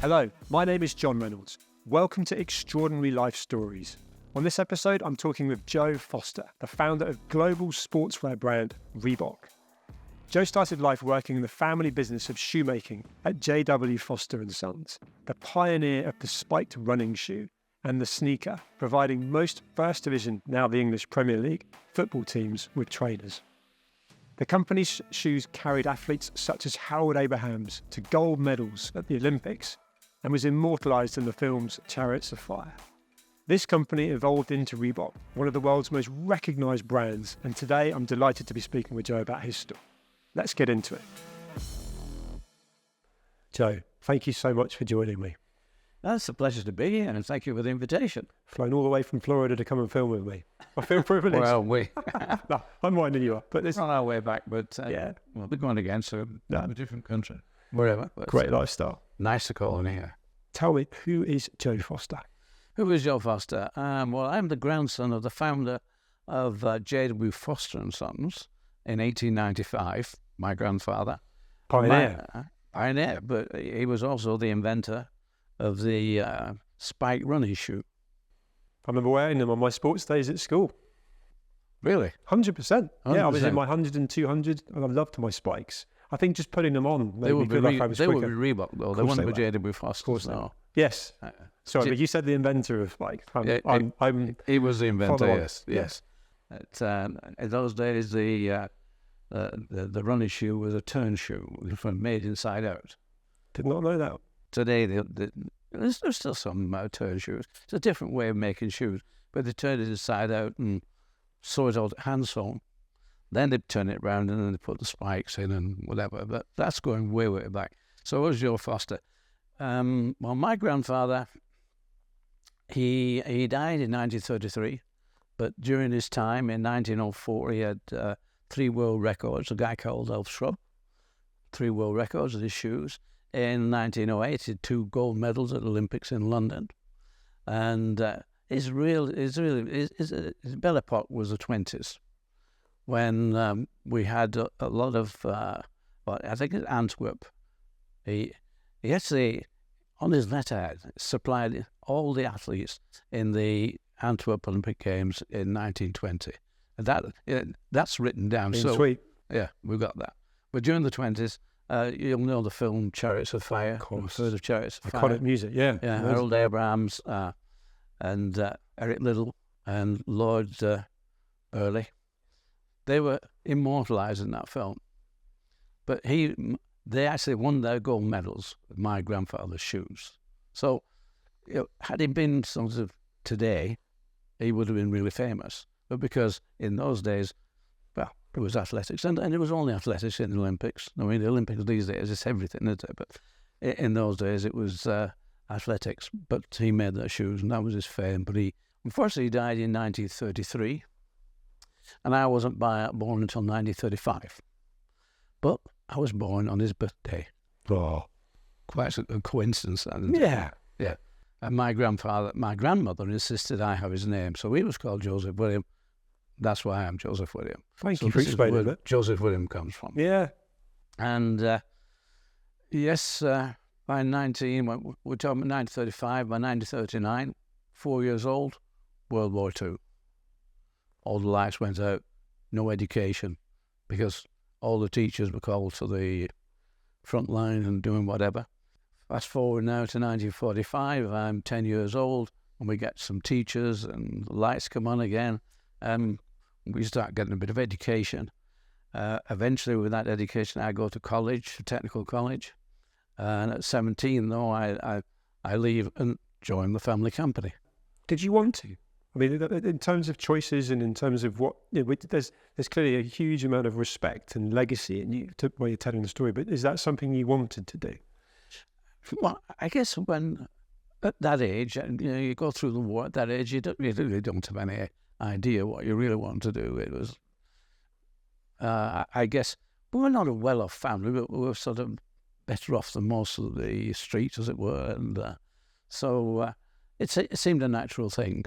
Hello, my name is John Reynolds. Welcome to Extraordinary Life Stories. On this episode, I'm talking with Joe Foster, the founder of global sportswear brand Reebok. Joe started life working in the family business of shoemaking at J.W. Foster & Sons, the pioneer of the spiked running shoe and the sneaker, providing most First Division, now the English Premier League, football teams with trainers. The company's shoes carried athletes such as Harold Abrahams to gold medals at the Olympics and was immortalised in the films Chariots of Fire. This company evolved into Reebok, one of the world's most recognised brands, and today I'm delighted to be speaking with Joe about his story. Let's get into it. Joe, thank you so much for joining me. It's a pleasure to be here, and thank you for the invitation. Flown all the way from Florida to come and film with me. I feel privileged. Well, No, I'm winding you up. But we're on our way back, but yeah, we'll be going again, so No. a different country. Wherever. But great lifestyle. Nice to call in here. Tell me, who is Joe Foster? Who is Joe Foster? Well, I'm the grandson of the founder of J.W. Foster & Sons in 1895, my grandfather. Pioneer. Pioneer, but he was also the inventor of the spike running shoe. I remember wearing them on my sports days at school. Really? 100%. Yeah, I was in 100%. my 100 and 200, and I loved my spikes. I think just putting them on made They me would be, feel like I was they would quicker. be Reebok, though. They course wouldn't they be were. J.W. Foster. Of course they no. were. Yes. Sorry, but you said the inventor of spikes. I'm He was the inventor, follow on. yes. In those days, the running shoe was a turn shoe, made inside out. did not know that. Today, there's still some turn shoes. It's a different way of making shoes, but they turned it inside out and sew it out hand sewn. Then they turn it around and then they put the spikes in and whatever. But that's going way, way back. So it was Joe Foster. Well, my grandfather, he died in 1933, but during his time in 1904, he had 3 world records. A guy called Elf Shrub, 3 world records of his shoes. In 1908, he had 2 gold medals at the Olympics in London. And his belle epoque was the 20s, when we had a lot of, I think it's Antwerp. He actually, on his letterhead, supplied all the athletes in the Antwerp Olympic Games in 1920. And that's written down. Sweet. Yeah, we've got that. But during the 20s, you'll know the film Chariots of Fire. Of course. Heard of Chariots of Fire? Iconic music, yeah. Yeah, Harold Abrahams and Eric Liddell and Lord Burleigh. They were immortalised in that film. But they actually won their gold medals with my grandfather's shoes. So, had he been sort of today, he would have been really famous. But because in those days, well, it was athletics, and it was only athletics in the Olympics. I mean, the Olympics these days is everything, isn't it? But in those days, it was athletics. But he made their shoes, and that was his fame. But unfortunately, he died in 1933, and I wasn't born until 1935. But I was born on his birthday. Oh. Quite a coincidence. Yeah. Yeah. And my grandmother insisted I have his name, so he was called Joseph William. That's why I'm Joseph William. Thank you for explaining that. Joseph William comes from. Yeah. And yes, by 19, we're talking about 1935, by 1939, 4 years old, World War II. All the lights went out, no education, because all the teachers were called to the front line and doing whatever. Fast forward now to 1945, I'm 10 years old, and we get some teachers, and the lights come on again, and we start getting a bit of education. Eventually, with that education, I go to college, technical college, and at 17, though, I leave and join the family company. Did you want to? I mean, in terms of choices and in terms of what, there's clearly a huge amount of respect and legacy in you while you're telling the story, but is that something you wanted to do? Well, I guess when at that age, you go through the war at that age, you really don't have any idea what you really want to do. It was, I guess, we were not a well-off family, but we were sort of better off than most of the streets, as it were, and so it seemed a natural thing.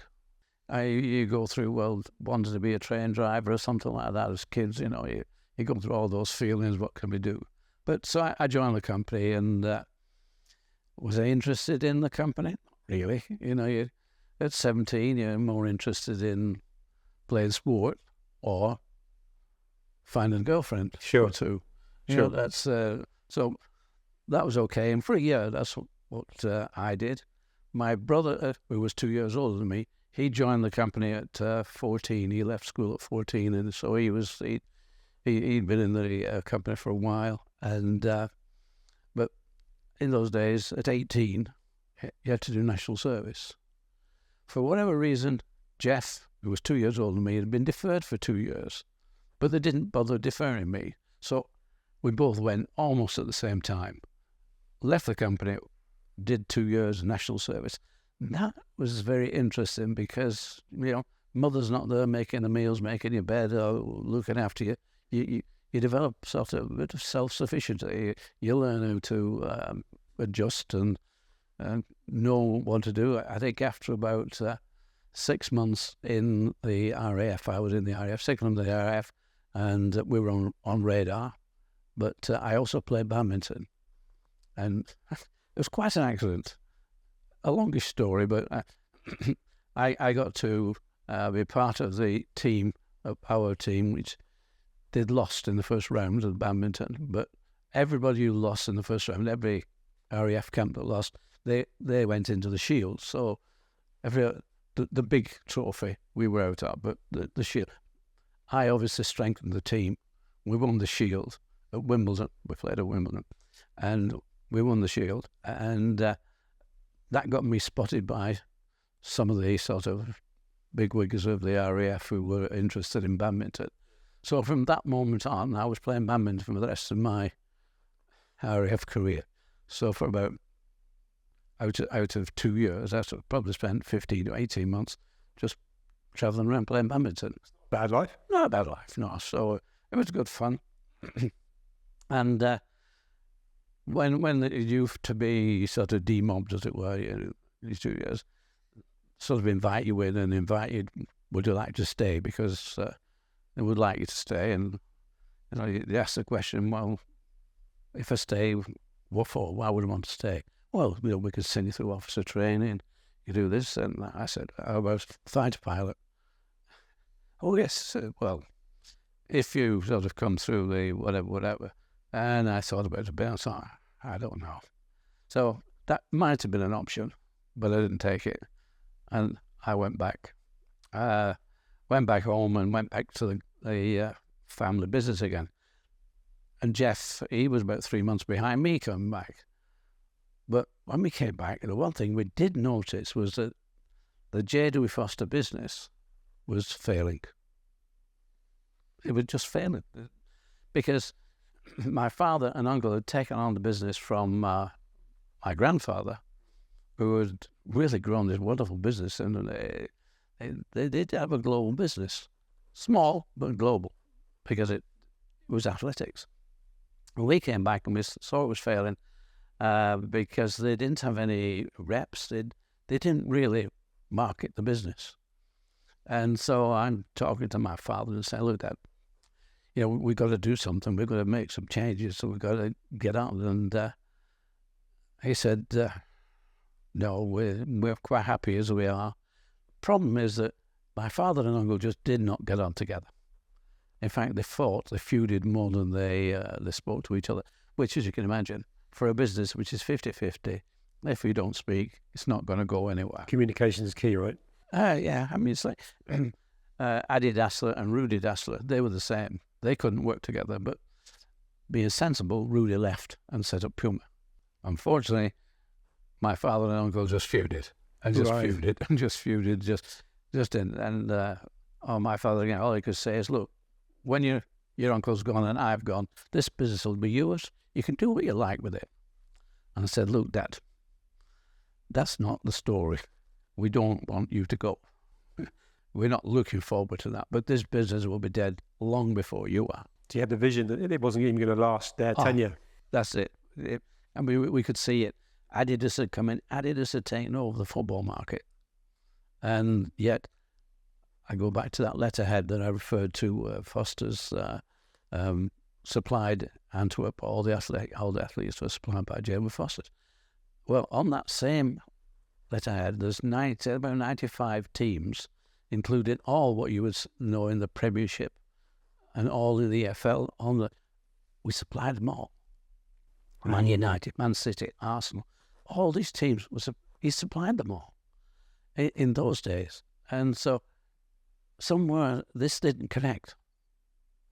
You go through, wanting to be a train driver or something like that as kids, you go through all those feelings, what can we do? But so I joined the company, and Was I interested in the company? Really? You at 17, you're more interested in playing sport or finding a girlfriend or two. Sure. That's so that was okay. And for a year, that's what I did. My brother, who was 2 years older than me, he joined the company at 14. He left school at 14, and so he'd been in the company for a while. And but in those days, at 18, you had to do national service. For whatever reason, Jeff, who was 2 years older than me, had been deferred for 2 years, but they didn't bother deferring me. So we both went almost at the same time. Left the company, did 2 years of national service. That was very interesting because, mother's not there making the meals, making your bed, or looking after you. You develop sort of a bit of self-sufficiency. You learn how to adjust and know what to do. I think after about 6 months in the RAF, I was in the RAF, 6 months in the RAF, and we were on radar. But I also played badminton. And it was quite an accident. A longish story, but I got to be part of the team, of our team, which they'd lost in the first round of badminton. But everybody who lost in the first round, every RAF camp that lost, they went into the Shield. So the big trophy we were out at, but the Shield. I obviously strengthened the team. We won the Shield at Wimbledon. We played at Wimbledon, and we won the Shield, and that got me spotted by some of the sort of bigwigs of the RAF who were interested in badminton. So from that moment on, I was playing badminton for the rest of my RAF career. So for about out of 2 years, I probably spent 15 to 18 months just travelling around playing badminton. Bad life? Not a bad life, no. So it was good fun. And when it used to be sort of demobbed, as it were, these 2 years, sort of invite you in and invite you, would you like to stay? Because they would like you to stay. And they ask the question, well, if I stay, what for? Why would I want to stay? Well, we could send you through officer training. You do this. And I said, I was fighter pilot. Oh, yes. Well, if you sort of come through the whatever. And I thought about it a bit. I thought, I don't know. So that might have been an option, but I didn't take it. And I went back. Went back home and went back to the family business again. And Jeff, he was about 3 months behind me coming back. But when we came back, the one thing we did notice was that the J. Dewey Foster business was failing. It was just failing. Because my father and uncle had taken on the business from my grandfather, who had really grown this wonderful business, and they did have a global business. Small, but global, because it was athletics. We came back and we saw it was failing because they didn't have any reps. They didn't really market the business. And so I'm talking to my father and saying, look, Dad, we've got to do something. We've got to make some changes. So we've got to get on. And he said, no, we're quite happy as we are. Problem is that my father and uncle just did not get on together. In fact, they fought, they feuded more than they spoke to each other, which, as you can imagine, for a business which is 50-50, if you don't speak, it's not going to go anywhere. Communication is key, right? Yeah, I mean, it's like Adi Dassler and Rudy Dassler, they were the same. They couldn't work together, but being sensible, Rudy left and set up Puma. Unfortunately, my father and uncle just feuded and just feuded and just feuded, just in. And my father, again, all he could say is, look, when your uncle's gone and I've gone, this business will be yours. You can do what you like with it. And I said, look, Dad, that's not the story. We don't want you to go. We're not looking forward to that. But this business will be dead long before you are. So you had the vision that it wasn't even going to last their tenure. That's it. I mean, we could see it. Adidas had come in. Adidas had taken over the football market. And yet, I go back to that letterhead that I referred to, Foster's supplied Antwerp, all the athletes were supplied by J. Foster. Well, on that same letterhead, there's about 95 teams, including all what you would know in the Premiership and all in the EFL. We supplied them all. Man United, Man City, Arsenal, all these teams, he supplied them all in those days. And so somewhere this didn't connect.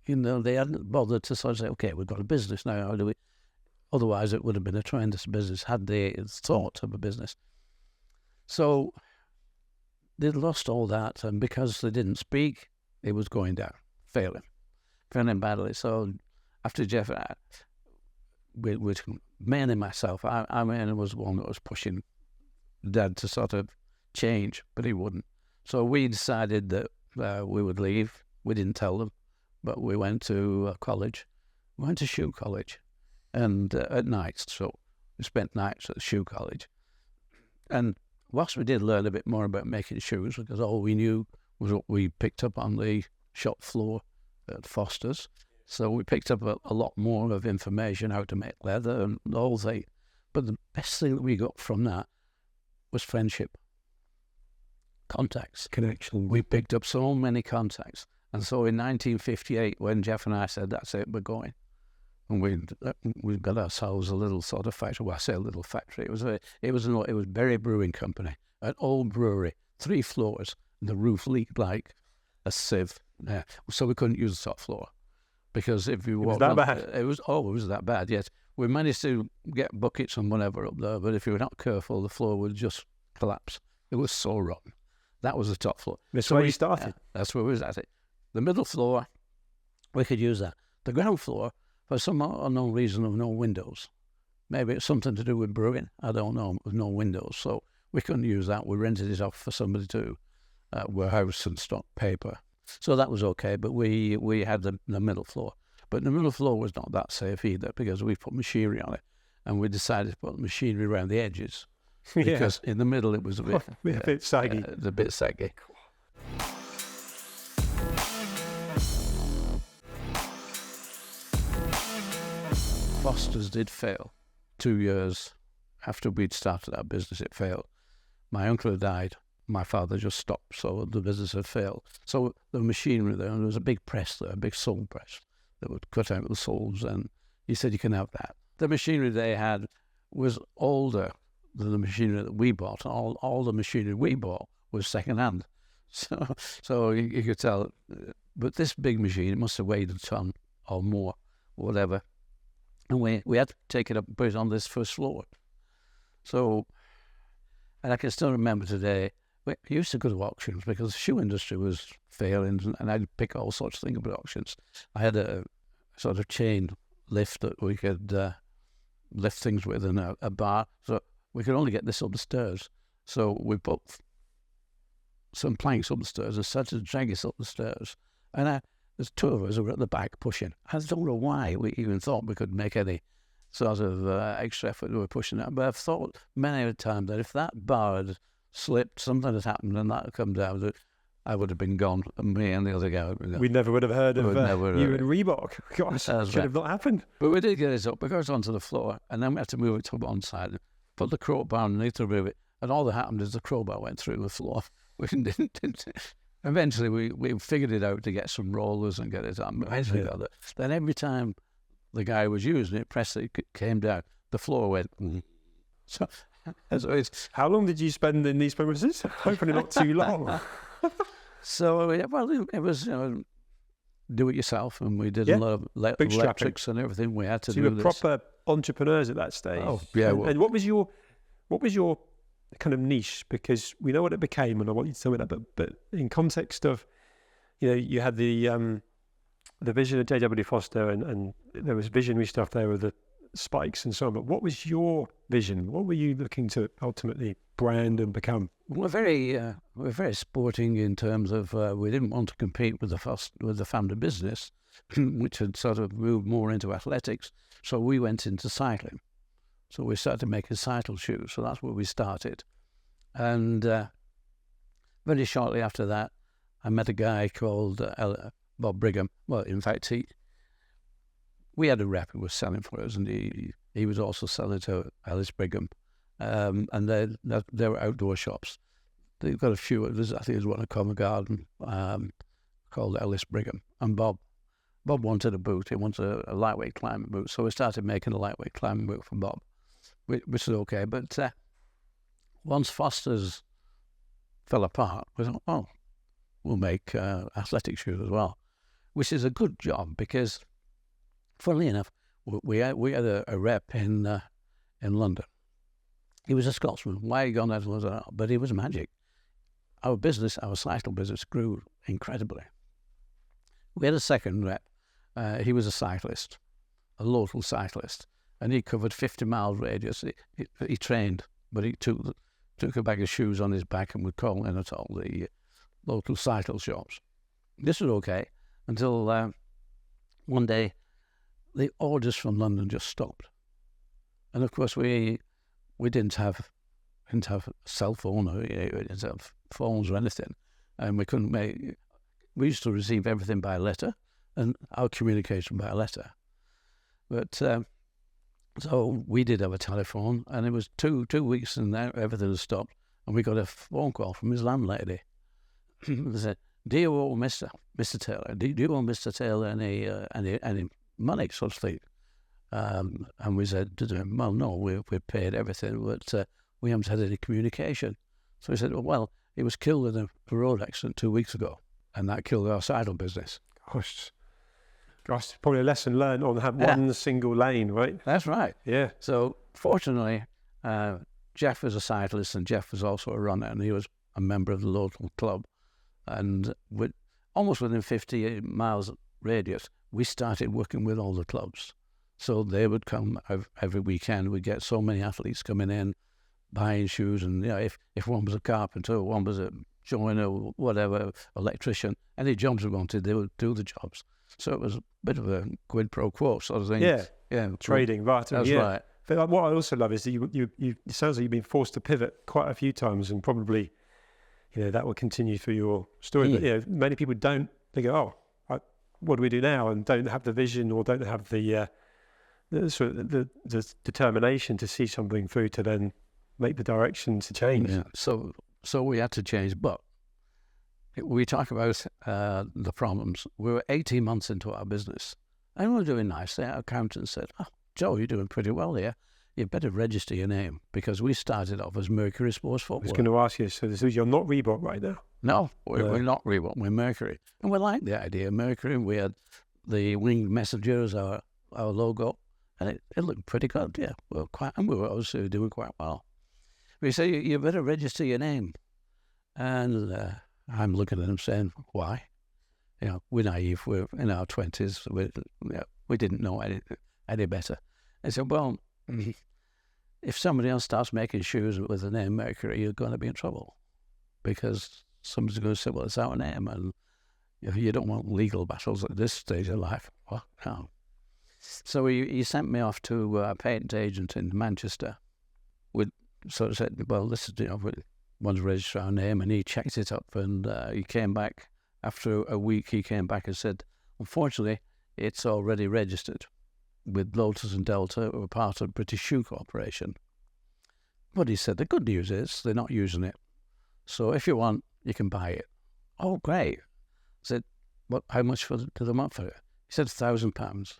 They hadn't bothered to sort of say, okay, we've got a business now, how do we? Otherwise, it would have been a tremendous business had they thought of a business. So they'd lost all that, and because they didn't speak, it was going down, failing badly. So after Jeff, mainly myself, I was one that was pushing Dad to sort of change, but he wouldn't. So we decided that we would leave. We didn't tell them, but we went to college. We went to shoe college. And at night, so we spent nights at the shoe college. And whilst we did learn a bit more about making shoes, because all we knew was what we picked up on the shop floor at Foster's, so we picked up a lot more of information, how to make leather and the whole thing. But the best thing that we got from that was friendship, contacts, connection. We picked up so many contacts. And so in 1958, when Jeff and I said, that's it, we're going. And we got ourselves a little sort of factory. Well, I say a little factory. It was Berry Brewing Company, an old brewery, 3 floors. And the roof leaked like a sieve. Yeah. So we couldn't use the top floor because if you walked, it was that bad. It was that bad. Yes, we managed to get buckets and whatever up there, but if you were not careful, the floor would just collapse. It was so rotten. That was the top floor. That's where you started. That's where we was at it. The middle floor, we could use that. The ground floor, for some unknown reason, of no windows. Maybe it's something to do with brewing. I don't know. With no windows, so we couldn't use that. We rented it off for somebody to warehouse and stock paper. So that was okay. But we had the middle floor. But the middle floor was not that safe either because we put machinery on it, and we decided to put the machinery around the edges because in the middle it was a bit saggy. A bit saggy. Foster's did fail. 2 years after we'd started our business, it failed. My uncle had died. My father just stopped, so the business had failed. So the machinery there, and there was a big press there, a big sole press that would cut out the soles, and he said, you can have that. The machinery they had was older than the machinery that we bought, and all the machinery we bought was second-hand. So you could tell. But this big machine, it must have weighed a ton or more, whatever. And we had to take it up and put it on this first floor. So, and I can still remember today, we used to go to auctions because the shoe industry was failing, and I'd pick all sorts of things about auctions. I had a sort of chain lift that we could lift things with, and a bar. So we could only get this up the stairs. So we put some planks up the stairs and started to drag us up the stairs. And there's 2 of us who were at the back pushing. I don't know why we even thought we could make any sort of extra effort we were pushing that. But I've thought many a time that if that bar had slipped, something had happened, and that had come down, that I would have been gone, and me and the other guy would have been gone. We never would have heard of you and Reebok. Gosh, that should have not happened. But we did get it up. We got it onto the floor, and then we had to move it to one side, put the crowbar underneath to move it, and all that happened is the crowbar went through the floor. We didn't. Eventually, we figured it out to get some rollers and get it on. Eventually, got it. Then every time the guy was using it, pressed it came down, the floor went. So it's, how long did you spend in these premises? Hopefully not too long. So it was do it yourself, and we did a lot of electrics and everything. We had to do you were this. Proper entrepreneurs at that stage. Oh yeah. And what was your kind of niche? Because we know what it became, and I want you to tell me that. But in context of, you had the vision of J.W. Foster, and there was visionary stuff there with the spikes and so on. But what was your vision? What were you looking to ultimately brand and become? We're very sporting in terms of we didn't want to compete with the family business, which had sort of moved more into athletics. So we went into cycling. So we started making cycle shoes. So that's where we started. And very shortly after that, I met a guy called Bob Brigham. Well, in fact, we had a rep who was selling for us, and he was also selling to Ellis Brigham. and they were outdoor shops. They've got a few. I think there's one at Covent Garden called Ellis Brigham. And Bob wanted a boot. He wanted a lightweight climbing boot. So we started making a lightweight climbing boot for Bob, which is okay. But once Foster's fell apart, we thought, oh, we'll make athletic shoes as well, which is a good job because, funnily enough, we had a rep in London. He was a Scotsman. Why he gone out was but he was magic. Our cycle business grew incredibly. We had a second rep. He was a cyclist, a local cyclist, and he covered 50 miles radius. He trained, but he took a bag of shoes on his back and would call in at all the local cycle shops. This was okay until one day the orders from London just stopped. And of course we didn't have a cell phone, or we didn't have phones or anything, and we used to receive everything by letter, and our communication by letter. But so we did have a telephone, and it was two weeks, and now everything had stopped, and we got a phone call from his landlady. They said, "Do you owe Mr. Taylor? Do you owe Mr. Taylor any money, sort of thing?" And we said to him, "Well, no, we've paid everything, but we haven't had any communication." So he said, "Well, he was killed in a road accident 2 weeks ago, and that killed our sidle business." Gosh, probably a lesson learned on have one single lane, right? That's right. Yeah. So fortunately, Jeff was a cyclist, and Jeff was also a runner, and he was a member of the local club. And almost within 50 miles radius, we started working with all the clubs. So they would come every weekend. We'd get so many athletes coming in, buying shoes. And if one was a carpenter, one was a joiner, whatever, electrician, any jobs we wanted, they would do the jobs. So it was a bit of a quid pro quo sort of thing. Yeah. Trading, right? That's right. But what I also love is that it sounds like you've been forced to pivot quite a few times, and probably, that will continue through your story. But many people don't. They go, "Oh, what do we do now?" and don't have the vision, or don't have the determination to see something through to then make the direction to change. Yeah. So we had to change, but we talk about the problems. We were 18 months into our business, and we were doing nicely. Our accountant said, "Oh, Joe, you're doing pretty well here. You better register your name," because we started off as Mercury Sports Footwear. I was going to ask you, so you're not Reebok right now? No, we're not Reebok. We're Mercury, and we liked the idea of Mercury. We had the winged messenger as our logo, and it looked pretty good. Yeah, we were also doing quite well. We say, "You better register your name," and I'm looking at him saying, "Why?" We're naive. We're in our 20s. We didn't know any better. I said, "Well, if somebody else starts making shoes with the name Mercury, you're going to be in trouble, because somebody's going to say, well, it's our name, and you don't want legal battles at this stage of life." Well, no. So he sent me off to a patent agent in Manchester. We sort of said, "Well, this is, we want to register our name," and he checked it up, and he came back after a week. He came back and said, "Unfortunately, it's already registered with Lotus and Delta, who are part of British Shoe Corporation." But he said, "The good news is they're not using it. So if you want, you can buy it." "Oh, great." I said, "What? How much do they want for it?" He said, £1,000.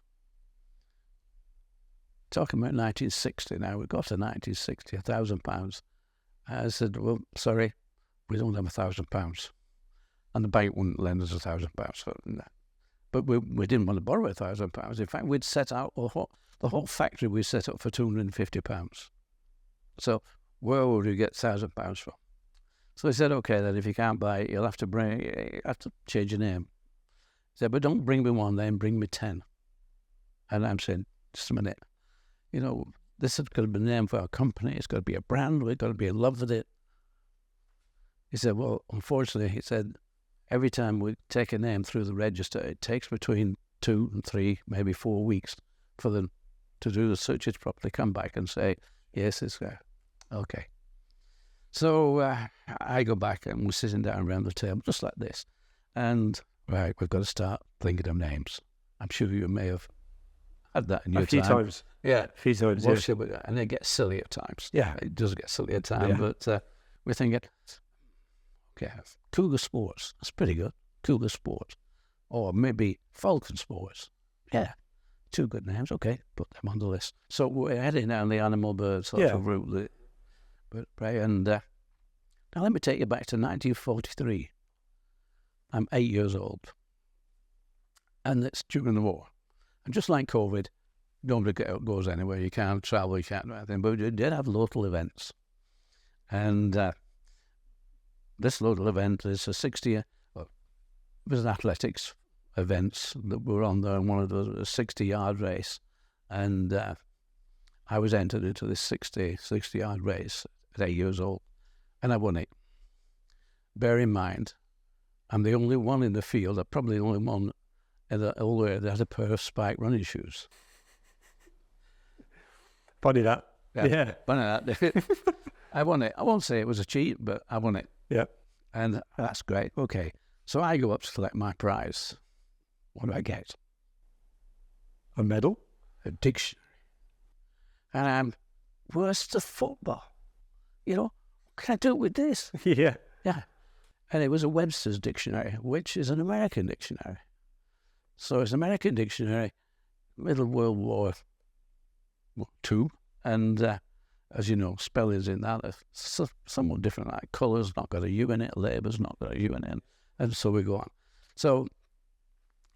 Talking about 1960 now. We got to 1960, £1,000. I said, "Well, sorry, we don't have £1,000. And the bank wouldn't lend us £1,000. So, no. But we didn't want to borrow £1,000. In fact, we'd set out the whole factory we set up for £250. So where would we get £1,000 from? So he said, "Okay, then if you can't buy it, you'll have to change your name." He said, "But don't bring me one name, bring me 10. And I'm saying, "Just a minute. This has got to be a name for our company. It's got to be a brand. We've got to be in love with it." He said, "Well, unfortunately," he said, "every time we take a name through the register, it takes between 2 and 3, maybe 4 weeks for them to do the searches properly, come back and say, yes, it's okay." So I go back, and we're sitting down around the table just like this. And, right, we've got to start thinking of names. I'm sure you may have had that in A your few time. times. Yeah. A few times, Well, yeah. sure, and it gets silly at times. Yeah. It does get silly at times, Yeah. but we're thinking, okay, Cougar Sports, that's pretty good. Cougar Sports. Or maybe Falcon Sports. Yeah, 2 good names. Okay, put them on the list. So we're heading down the animal bird sort Yeah. of route. And now let me take you back to 1943. I'm 8 years old. And it's during the war. And just like COVID, nobody goes anywhere. You can't travel, you can't do anything. But we did have local events. And this local event is a 60-year... It was an athletics events that were on there, and one of those was a 60-yard race. And I was entered into this 60-yard race at 8 years old, and I won it. Bear in mind, I'm the only one in the field, probably the only one in the whole area that had a pair of spike running shoes. Funny that. Yeah. Funny that. I won it. I won't say it was a cheat, but I won it. Yeah. And that's great. Okay. So I go up to collect my prize. What do I get? A medal? A dictionary. And I'm worst of football. You know, what can I do with this? Yeah. Yeah. And it was a Webster's dictionary, which is an American dictionary. So it's an American dictionary, Middle World War II. And as you know, spellings in that are somewhat different. Like colours not got a U in it, labour's not got a U in it. And so we go on. So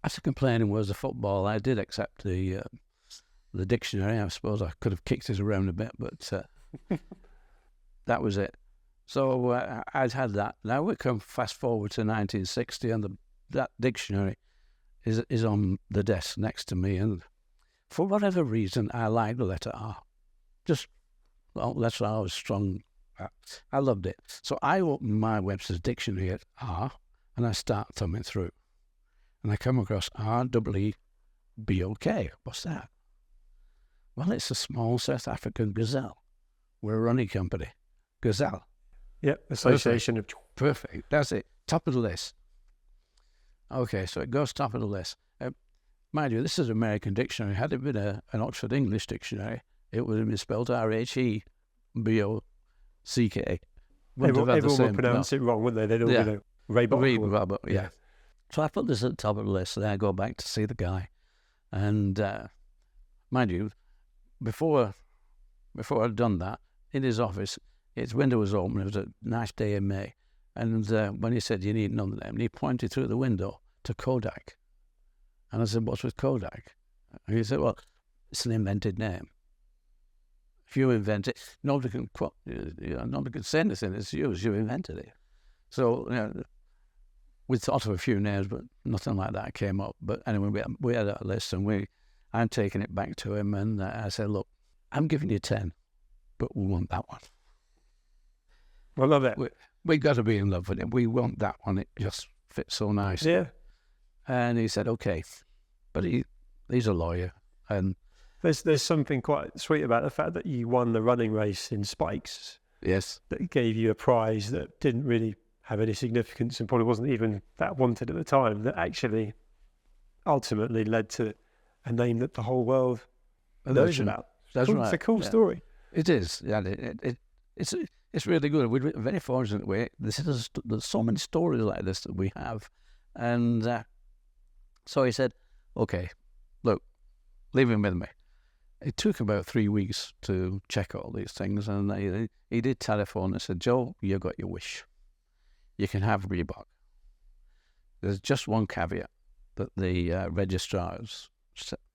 after complaining was the football, I did accept the dictionary. I suppose I could have kicked it around a bit, but that was it. So I'd had that. Now we come fast forward to 1960, and that dictionary is on the desk next to me. And for whatever reason, I like the letter R. Letter R was strong. I loved it. So I opened my Webster's dictionary at R, and I start thumbing through. And I come across REEBOK. What's that? Well, it's a small South African gazelle. We're a running company. Gazelle. Yep, association of... Perfect. That's it. Top of the list. Okay, so it goes top of the list. Mind you, this is an American dictionary. Had it been an Oxford English dictionary, it would have been spelled RHEBOCK. Everyone would pronounce it wrong, wouldn't they? They'd all be Reebok. Yeah. So I put this at the top of the list, and I go back to see the guy. And mind you, before I'd done that, in his office, his window was open. It was a nice day in May. And when he said, you need another name, he pointed through the window to Kodak. And I said, what's with Kodak? And he said, well, it's an invented name. If you invent it, nobody can say anything. It's yours. You invented it. So we thought of a few names, but nothing like that came up. But anyway, we had a list, and I'm taking it back to him, and I said, look, I'm giving you 10, but we want that one. I love it. We got to be in love with it. We want that one. It just fits so nice. Yeah. And he said, okay. But he's a lawyer, and there's something quite sweet about the fact that you won the running race in spikes. Yes. That gave you a prize that didn't really have any significance and probably wasn't even that wanted at the time, that actually ultimately led to a name that the whole world knows about. That's cool. right. It's a cool story. It is. Yeah, it's really good. We're very fortunate. There's so many stories like this that we have. And so he said, okay, look, leave him with me. It took about 3 weeks to check all these things, and he did telephone and said, Joe, you got your wish. You can have Reebok. There's just one caveat that the registrars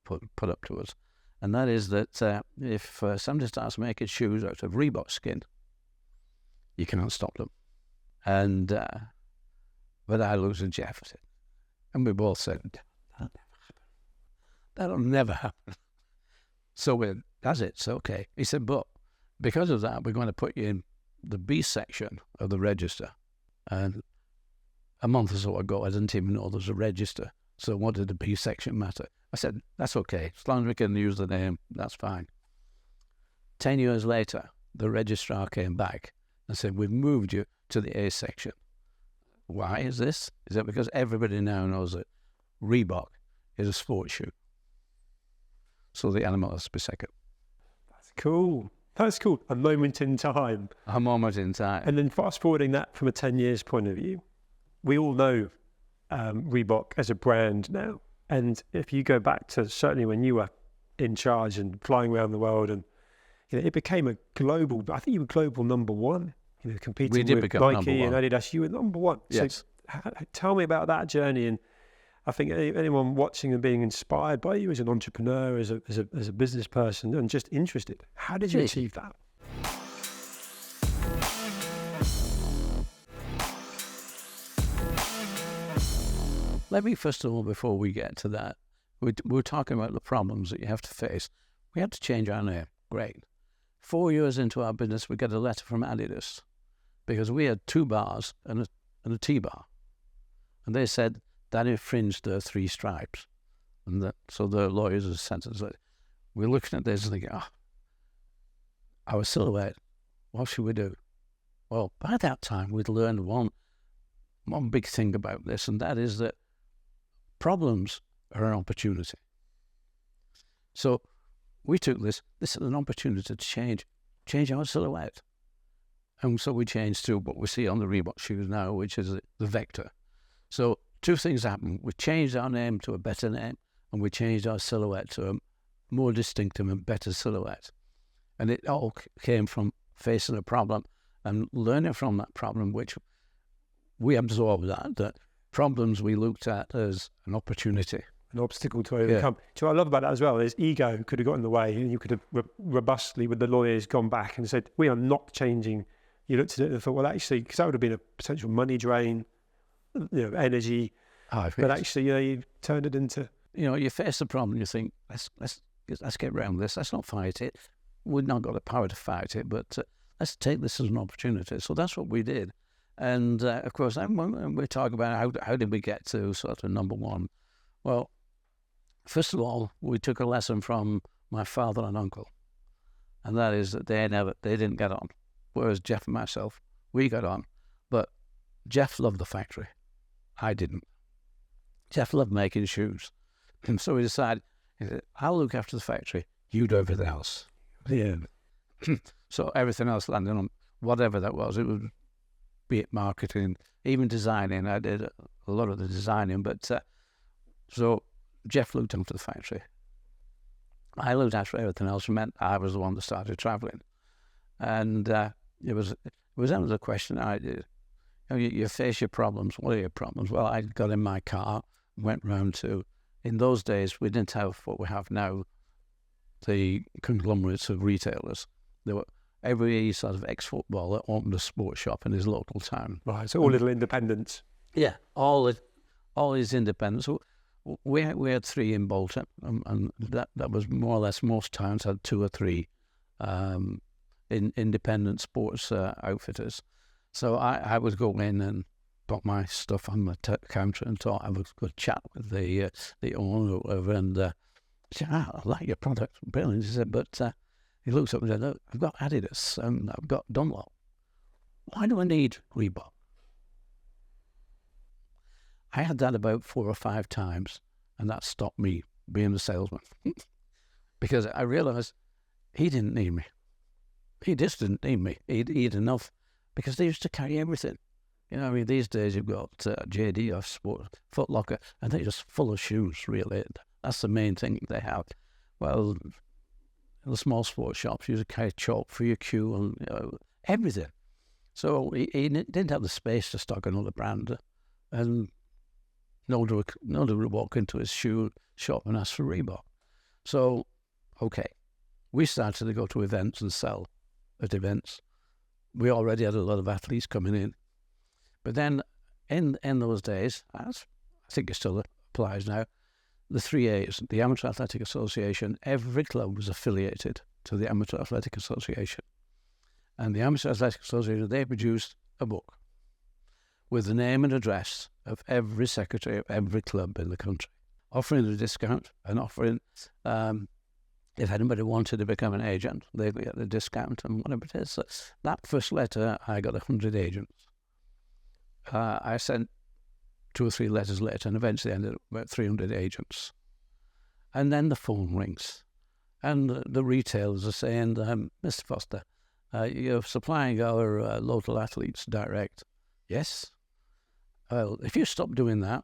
put up to us, and that is that if somebody starts making shoes out of Reebok skin, you cannot stop them. And but I looked at Jeff and we both said, that'll never happen. So that's it. So okay. He said, but because of that, we're going to put you in the B section of the register. And a month or so ago, I didn't even know there was a register. So what did the B section matter? I said, that's okay. As long as we can use the name, that's fine. 10 years later, the registrar came back and said, we've moved you to the A section. Why is this? Is that because everybody now knows that Reebok is a sports shoe? so the animal has to be second. That's cool. That's cool. A moment in time. A moment in time. And then fast forwarding that from a 10 years point of view, we all know Reebok as a brand now. And if you go back to certainly when you were in charge and flying around the world, and it became a global, I think you were global number one, competing with Nike and Adidas, you were number one. Yes. So tell me about that journey. And I think anyone watching and being inspired by you as an entrepreneur, as a business person, and just interested, how did you achieve that? Let me, first of all, before we get to that, we're talking about the problems that you have to face. We had to change our name. Great. 4 years into our business, we get a letter from Adidas because we had 2 bars and a T-bar. And they said that infringed their 3 stripes. And so the lawyers have sent us, we're looking at this and thinking, our silhouette, what should we do? Well, by that time, we'd learned one big thing about this, and that is that problems are an opportunity. So we took this as an opportunity to change our silhouette. And so we changed to what we see on the Reebok shoes now, which is the Vector. So 2 things happened. We changed our name to a better name, and we changed our silhouette to a more distinctive and better silhouette. And it all came from facing a problem and learning from that problem, which we absorbed that problems we looked at as an opportunity. An obstacle to overcome. Yeah. So what I love about that as well is ego could have got in the way, and you could have robustly, with the lawyers, gone back and said, we are not changing. You looked at it and thought, well, actually, because that would have been a potential money drain, energy. But actually, you turned it into... you face the problem, you think, let's get around this. Let's not fight it. We've not got the power to fight it, but let's take this as an opportunity. So that's what we did. And of course, when we talk about how did we get to sort of number one? Well, first of all, we took a lesson from my father and uncle, and that is that they didn't get on, whereas Jeff and myself, we got on. But Jeff loved the factory, I didn't. Jeff loved making shoes, and so we decided, I'll look after the factory, you do everything else. Yeah. So everything else landed on whatever that was. It would be it marketing, even designing. I did a lot of the designing, but so Jeff looked after the factory. I looked after everything else. It meant I was the one that started traveling, and it was another question I did. You face your problems. What are your problems? Well, I got in my car, went round to. In those days, we didn't have what we have now, the conglomerates of retailers. There were every sort of ex-footballer opened a sports shop in his local town. Right, so all little independents. Yeah, all his independents. So we had 3 in Bolton, and that was more or less, most towns had 2 or 3 independent sports outfitters. So I would go in and put my stuff on the counter and talk. I would go chat with the owner or whatever, and I said, I like your product, brilliant. He said, but he looks up and said, look, I've got Adidas and I've got Dunlop. Why do I need Reebok? I had that about 4 or 5 times, and that stopped me being the salesman. Because I realised he didn't need me. He just didn't need me. He'd enough, because they used to carry everything. These days you've got JD or Foot Locker, and they're just full of shoes, really. That's the main thing they have. Well, the small sports shops used to carry chalk for your queue and everything. So he didn't have the space to stock another brand, and nobody would walk into his shoe shop and ask for Reebok. So, okay, we started to go to events and sell at events. We already had a lot of athletes coming in. But then in those days, I think it still applies now, the 3As, the Amateur Athletic Association, every club was affiliated to the Amateur Athletic Association. And the Amateur Athletic Association, they produced a book with the name and address of every secretary of every club in the country, offering a discount and offering, if anybody wanted to become an agent, they could get the discount and whatever it is. So that first letter, I got 100 agents. I sent 2 or 3 letters later, and eventually ended up about 300 agents. And then the phone rings. And the retailers are saying, Mr. Foster, you're supplying our local athletes direct. Yes. Well, if you stop doing that,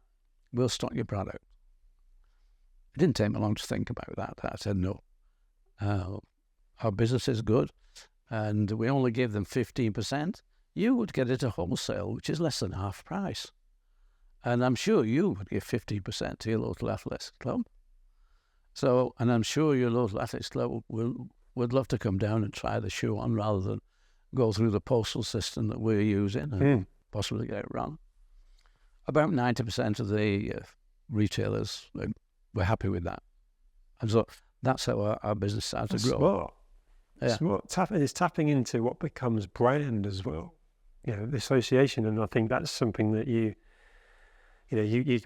we'll stock your product. It didn't take me long to think about that. I said, no. Our business is good, and we only give them 15%. You would get it at wholesale, which is less than half price. And I'm sure you would give 15% to your local athletics club. So, and I'm sure your local athletics club would love to come down and try the shoe on rather than go through the postal system that we're using and possibly get it wrong. About 90% of the retailers were happy with that. And so that's how our business started to grow. Smart. Yeah. Smart. It's tapping into what becomes brand as well. The association. And I think that's something that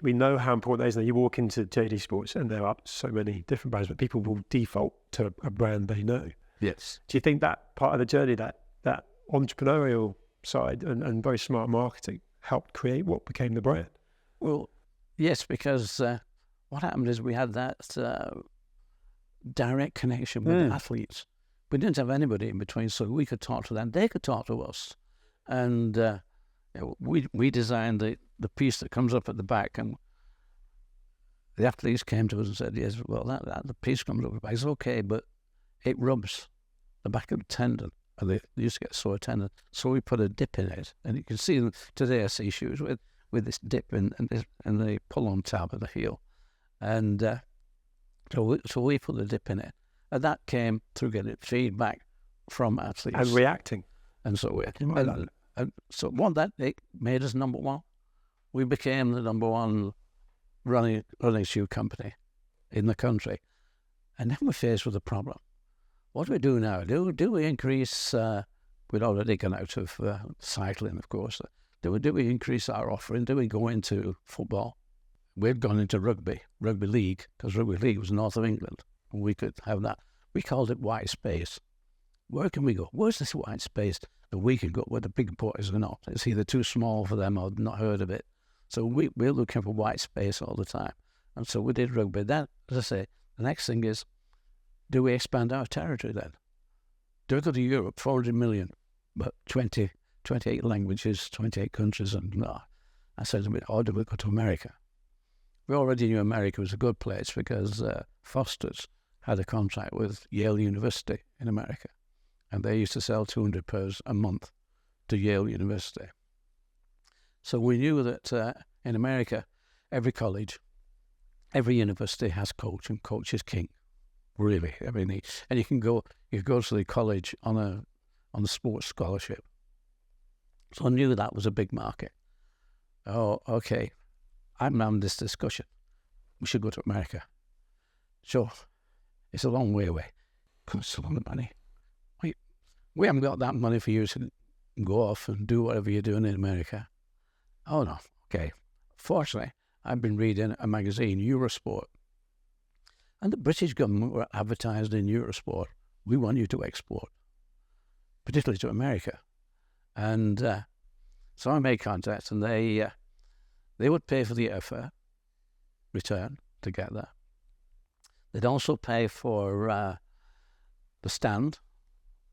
we know how important that is. That you walk into JD Sports and there are so many different brands, but people will default to a brand they know. Yes. Do you think that part of the journey, that entrepreneurial side and very smart marketing helped create what became the brand? Well, yes, because what happened is we had that direct connection with the athletes. We didn't have anybody in between, so we could talk to them. They could talk to us. And we designed the piece that comes up at the back, and the athletes came to us and said, yes, well, that the piece comes up at the back. It's okay, but it rubs the back of the tendon. And they used to get sore tendon. So we put a dip in it. And you can see them today, I see shoes with this dip and they pull on tab of the heel. And so we put the dip in it. And that came through getting feedback from athletes. And reacting. And so so it made us number one. We became the number one running shoe company in the country. And then we're faced with a problem. What do we do now? Do we increase, we'd already gone out of cycling, of course. Do we increase our offering? Do we go into football? We'd gone into rugby league, because rugby league was north of England. And we could have that. We called it white space. Where can we go? Where's this white space that we can go where the big boys are not? It's either too small for them or not heard of it. So we're looking for white space all the time. And so we did rugby. Then, as I say, the next thing is, do we expand our territory then? Do we go to Europe, 400 million, but 28 languages, 28 countries, and I said to me, or do we go to America? We already knew America was a good place because Foster's had a contract with Yale University in America, and they used to sell 200 pairs a month to Yale University. So we knew that in America, every college, every university has coach, and coach is king. Really, I mean, and you go to the college on a sports scholarship. So I knew that was a big market. Oh, okay. I'm having this discussion. We should go to America. Sure, it's a long way away. Costs a lot of money. We haven't got that money for you to go off and do whatever you're doing in America. Oh no, okay. Fortunately, I've been reading a magazine, Eurosport. And the British government were advertised in Eurosport. We want you to export, particularly to America. And so I made contact, and they would pay for the airfare, return to get there. They'd also pay for the stand,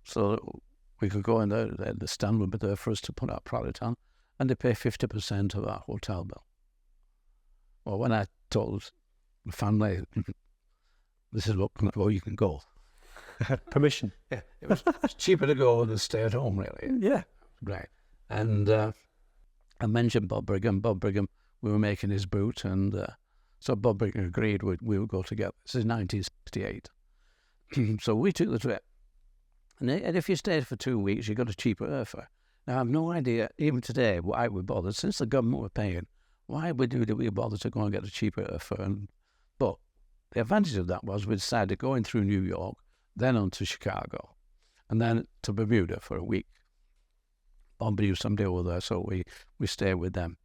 so we could go in there. The stand would be there for us to put our product on, and they pay 50% of our hotel bill. Well, when I told the family, this is what you can go. Permission. Yeah, it was cheaper to go than stay at home, really. Yeah. Right. And I mentioned Bob Brigham. Bob Brigham, we were making his boot, and so Bob Brigham agreed we would go together. This is 1968. So we took the trip. And if you stayed for 2 weeks, you got a cheaper airfare. Now, I have no idea, even today, why we bothered. Since the government were paying, why did we bother to go and get a cheaper airfare? But the advantage of that was we decided going through New York, then on to Chicago, and then to Bermuda for a week. Bob knew somebody over there, so we stayed with them.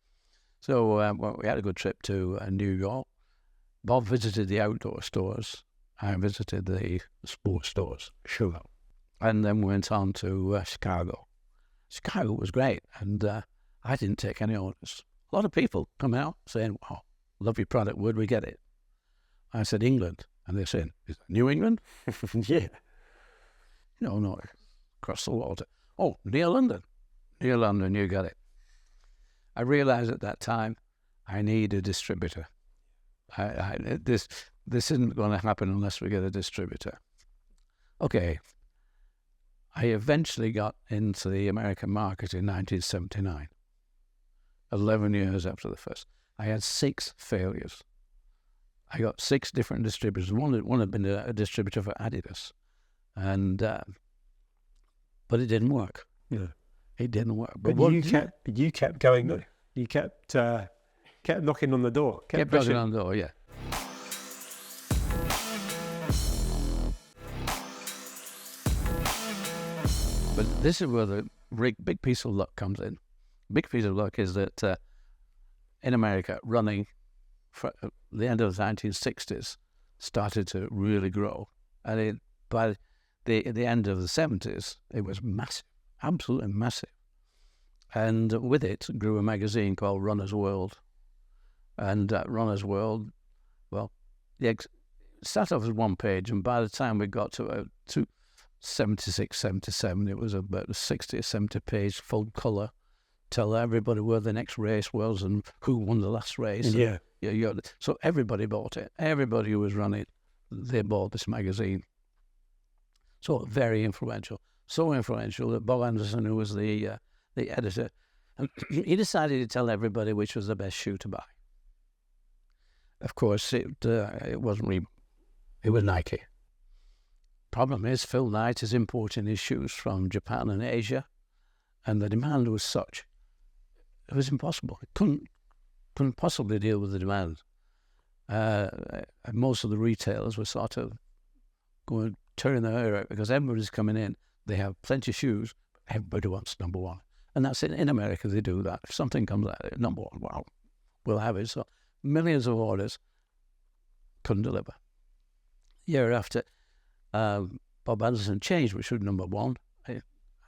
So we had a good trip to New York. Bob visited the outdoor stores. I visited the sports stores. Sure. And then went on to Chicago. Chicago was great, and I didn't take any orders. A lot of people come out saying, wow, love your product, where'd we get it? I said, England. And they're saying, is that New England? Yeah. No, across the water. Oh, near London. Near London, you got it. I realised at that time I need a distributor. This isn't going to happen unless we get a distributor. Okay. I eventually got into the American market in 1979, 11 years after the first. I had 6 failures. I got 6 different distributors. One had been a distributor for Adidas, and but it didn't work. Yeah, it didn't work. But you kept going though. You kept knocking on the door. Kept knocking on the door. Yeah. But this is where the big piece of luck comes in. Big piece of luck is that in America, running for the end of the 1960s started to really grow. And by the end of the 70s, it was massive, absolutely massive. And with it grew a magazine called Runner's World. And Runner's World, well, it started off as one page, and by the time we got to about 76, 77, it was about a 60 or 70 page full colour, tell everybody where the next race was and who won the last race. Yeah. So everybody bought it. Everybody who was running, they bought this magazine. So very influential. So influential that Bob Anderson, who was the editor, he decided to tell everybody which was the best shoe to buy. Of course, it wasn't Reebok. It was Nike. Problem is, Phil Knight is importing his shoes from Japan and Asia, and the demand was such, it was impossible. It couldn't possibly deal with the demand. Most of the retailers were sort of going turning their hair out because everybody's coming in. They have plenty of shoes. But everybody wants number one, and that's it. In America, they do that. If something comes out, number one, wow, we'll have it. So millions of orders, couldn't deliver. Year after, Bob Anderson changed, which was number one. I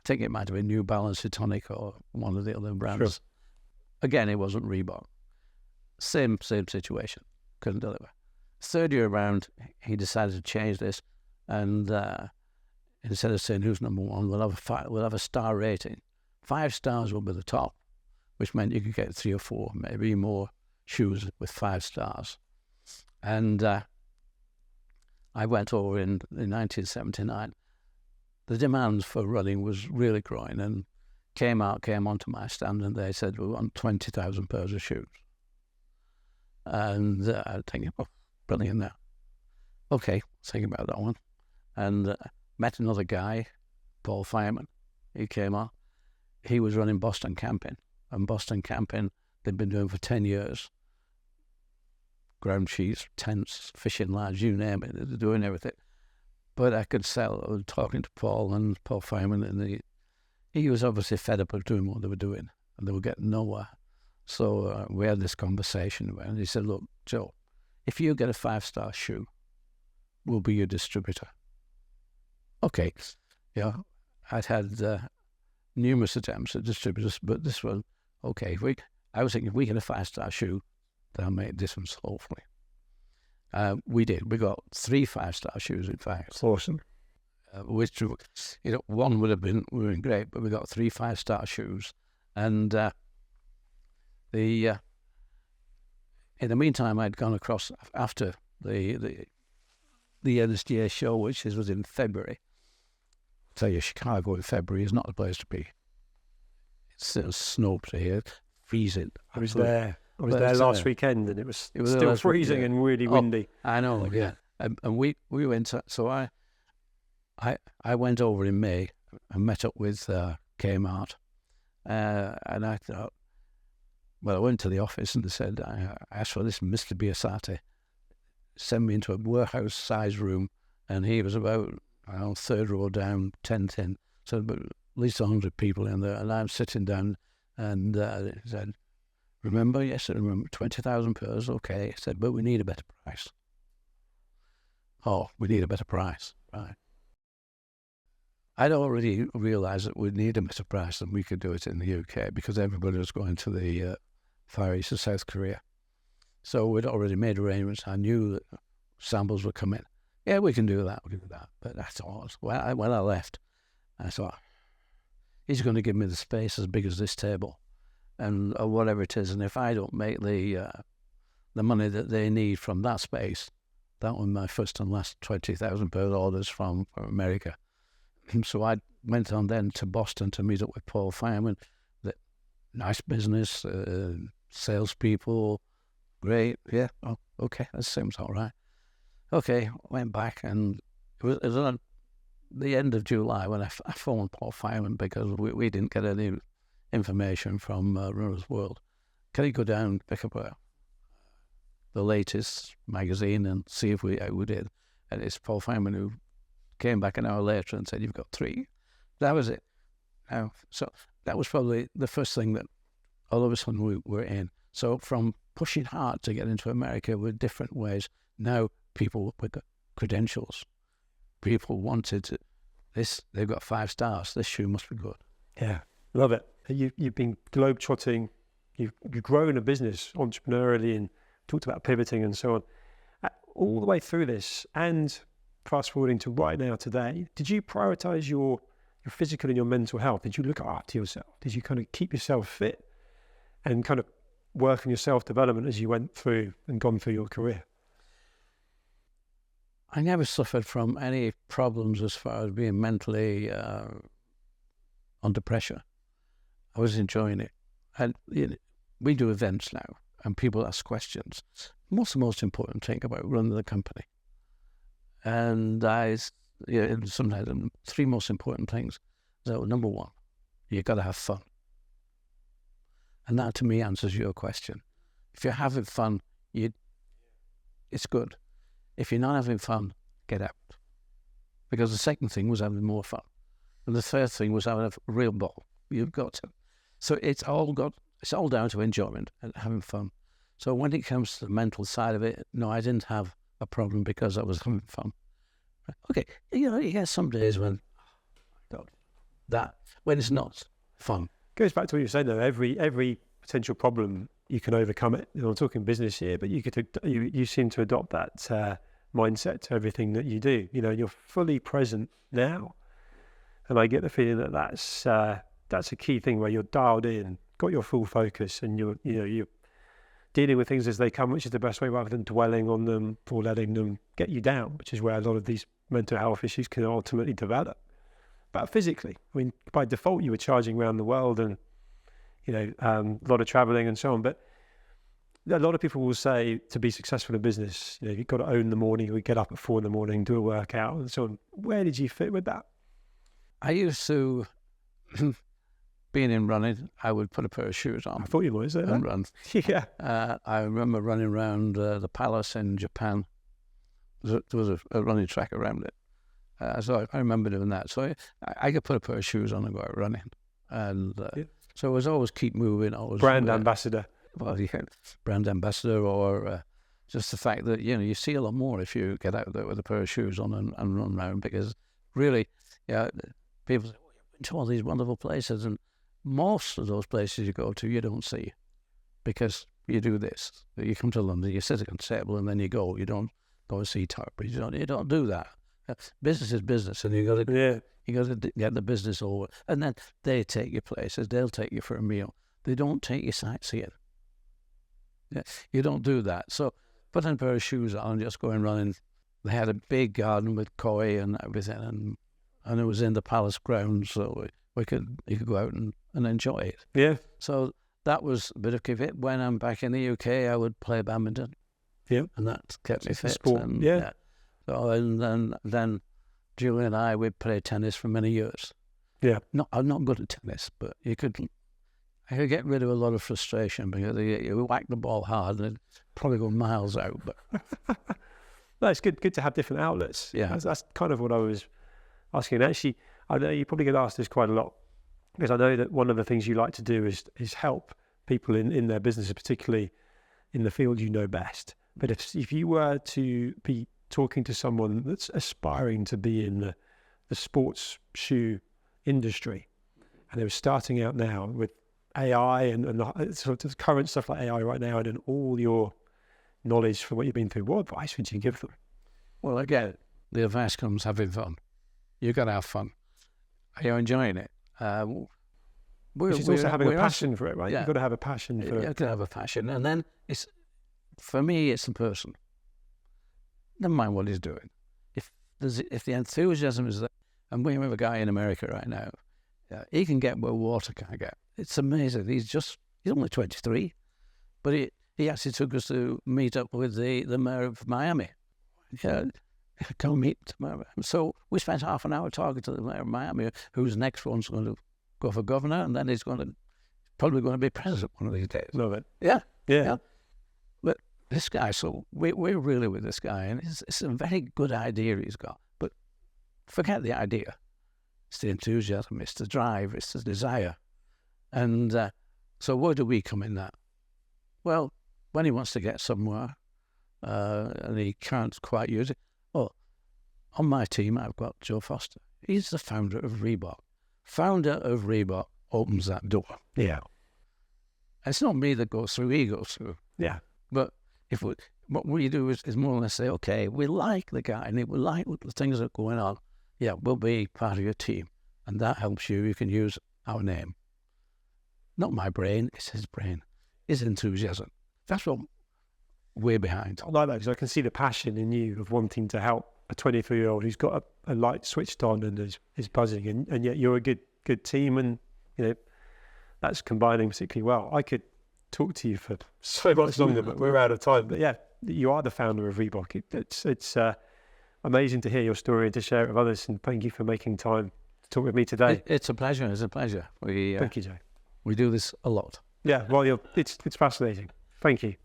think it might have been New Balance, Tonic, or one of the other brands. Sure. Again, it wasn't Reebok. Same situation. Couldn't deliver. Third year around, he decided to change this, and instead of saying who's number one, we'll have a star rating. 5 stars will be the top, which meant you could get 3 or 4, maybe more shoes with 5 stars. And I went over in 1979. The demand for running was really growing, and came onto my stand, and they said, we want 20,000 pairs of shoes. And I was thinking, oh, brilliant now. Okay, think about that one. And met another guy, Paul Fireman. He came on. He was running Boston Camping, and Boston Camping they'd been doing for 10 years. Ground sheets, tents, fishing lodge, you name it, they're doing everything. But I could sell. I was talking to Paul Fireman, and he was obviously fed up of doing what they were doing, and they were getting nowhere. So we had this conversation, and he said, look, Joe, if you get a 5-star shoe, we'll be your distributor. Okay. Yeah, I'd had numerous attempts at distributors, but this one, okay. I was thinking, if we get a 5-star shoe, that'll make a difference, hopefully. We did. We got 3 5-star shoes, in fact. That's awesome. Which, one would have been great, but we got 3 5-star shoes. And in the meantime, I'd gone across after the NSGA show, which was in February. I tell you, Chicago in February is not the place to be. It's snow to here, freezing. I was there last weekend, and it was still freezing and really windy. I know, yeah. And we went. So I went over in May and met up with Kmart, and I thought, well, I went to the office and they said, I asked for this Mr. Biasati, send me into a warehouse-sized room, and he was about, third row down, 10th in, so about at least 100 people in there, and I'm sitting down, and he said, remember? Yes, I remember, 20,000 pairs, okay. He said, but we need a better price. Oh, we need a better price, right. I'd already realised that we'd need a better price than we could do it in the UK, because everybody was going to the Far East of South Korea. So we'd already made arrangements. I knew that samples would come in. Yeah, we can do that. But I thought, when I left, I thought, he's going to give me the space as big as this table, and or whatever it is. And if I don't make the money that they need from that space, that was my first and last £20,000 orders from America. So I went on then to Boston to meet up with Paul Fireman. Nice business, salespeople, great. Yeah, oh, okay, that seems all right. Okay, went back, and it was on the end of July when I phoned Paul Fireman because we didn't get any information from Reynolds World. Can you go down and pick up the latest magazine and see if we did? And it's Paul Fireman who came back an hour later and said, "You've got 3." That was it. So that was probably the first thing that all of a sudden we were in. So from pushing hard to get into America with different ways, now people with the credentials, people wanted this, they've got 5 stars, this shoe must be good. Yeah, love it. You've been globe-trotting, you've grown a business entrepreneurially and talked about pivoting and so on. All the way through this and fast forwarding to right now today, did you prioritize your physical and your mental health? Did you look after yourself? Did you kind of keep yourself fit and kind of work on your self-development as you went through and gone through your career? I never suffered from any problems as far as being mentally under pressure. I was enjoying it. And we do events now, and people ask questions. What's the most important thing about running the company? And sometimes the 3 most important things. So number 1, you've got to have fun. And that to me answers your question. If you're having fun, it's good. If you're not having fun, get out. Because the second thing was having more fun. And the third thing was having a real ball. You've got to. So it's all down to enjoyment and having fun. So when it comes to the mental side of it, no, I didn't have a problem because I was having fun. Okay, you get some days when it's not fun. Goes back to what you were saying though. Every potential problem you can overcome it. I'm talking business here, but you seem to adopt that mindset to everything that you do. You're fully present now, and I get the feeling that that's a key thing where you're dialed in, got your full focus, and you're dealing with things as they come, which is the best way, rather than dwelling on them or letting them get you down, which is where a lot of these mental health issues can ultimately develop. But physically, I mean, by default, you were charging around the world and, a lot of traveling and so on. But a lot of people will say to be successful in business, you've got to own the morning. We get up at 4 a.m, do a workout and so on. Where did you fit with that? I used to, being in running, I would put a pair of shoes on. I thought you might say that. And run. Yeah. I remember running around the palace in Japan. There was a running track around it. So I remember doing that. So I could put a pair of shoes on and go out running. And so I was always keep moving. Brand ambassador. Well, yeah, brand ambassador, or just the fact that, you see a lot more if you get out there with a pair of shoes on and run around, because really, people say, you've been to all these wonderful places, and most of those places you go to, you don't see, because you do this. You come to London, you sit at a table, and then you go. You don't go and see Tower Bridge. You don't do that. Business is business, and you got to get the business over. And then they take you places. They'll take you for a meal. They don't take you sightseeing. You don't do that. So putting a pair of shoes on, just going running. They had a big garden with koi and everything, and it was in the palace grounds, so you could go out and enjoy it. Yeah. So that was a bit of it. When I'm back in the UK, I would play badminton. Yeah. And that kept me fit. Sport. And, yeah. So and then Julie and I, we played tennis for many years. Yeah. I'm not good at tennis, but I could get rid of a lot of frustration, because you whack the ball hard and it'd probably go miles out. But no, it's good to have different outlets. Yeah. That's kind of what I was asking. Actually, I know you probably get asked this quite a lot, because I know that one of the things you like to do is help people in their businesses, particularly in the field you know best. But if you were to be talking to someone that's aspiring to be in the sports shoe industry, and they were starting out now with AI and the sort of current stuff like AI right now, and then all your knowledge from what you've been through, what advice would you give them? Well, again, the advice comes having fun. You've got to have fun. Are you enjoying it? Which is also having a passion for it, right? Yeah. You've got to have a passion for it. You've got to have a passion. And then for me, it's the person. Never mind what he's doing. If the enthusiasm is there, and we have a guy in America right now, he can get where water can't get. It's amazing. He's only 23, but he actually took us to meet up with the mayor of Miami. Yeah, go meet the mayor. So we spent half an hour talking to the mayor of Miami, who's next one's going to go for governor, and then he's probably going to be president one of these days. Love it. Yeah. But this guy, so we're really with this guy, and it's a very good idea he's got. But forget the idea. It's the enthusiasm, it's the drive, it's the desire. And so where do we come in that? Well, when he wants to get somewhere and he can't quite use it, on my team I've got Joe Foster. He's the founder of Reebok. Founder of Reebok opens that door. Yeah. It's not me that goes through, he goes through. Yeah. But what we do is more or less say, okay, we like the guy and we like the things that are going on. Yeah, we'll be part of your team. And that helps you. You can use our name. Not my brain, it's his brain. His enthusiasm. That's what we're behind. I like that because I can see the passion in you of wanting to help a 23-year-old who's got a light switched on and is buzzing, and yet you're a good team, and that's combining particularly well. I could talk to you for so much longer, but we're out of time. But yeah, you are the founder of Reebok. It's amazing to hear your story and to share it with others, and thank you for making time to talk with me today. It's a pleasure. Thank you, Joe. We do this a lot. Yeah, well, it's fascinating. Thank you.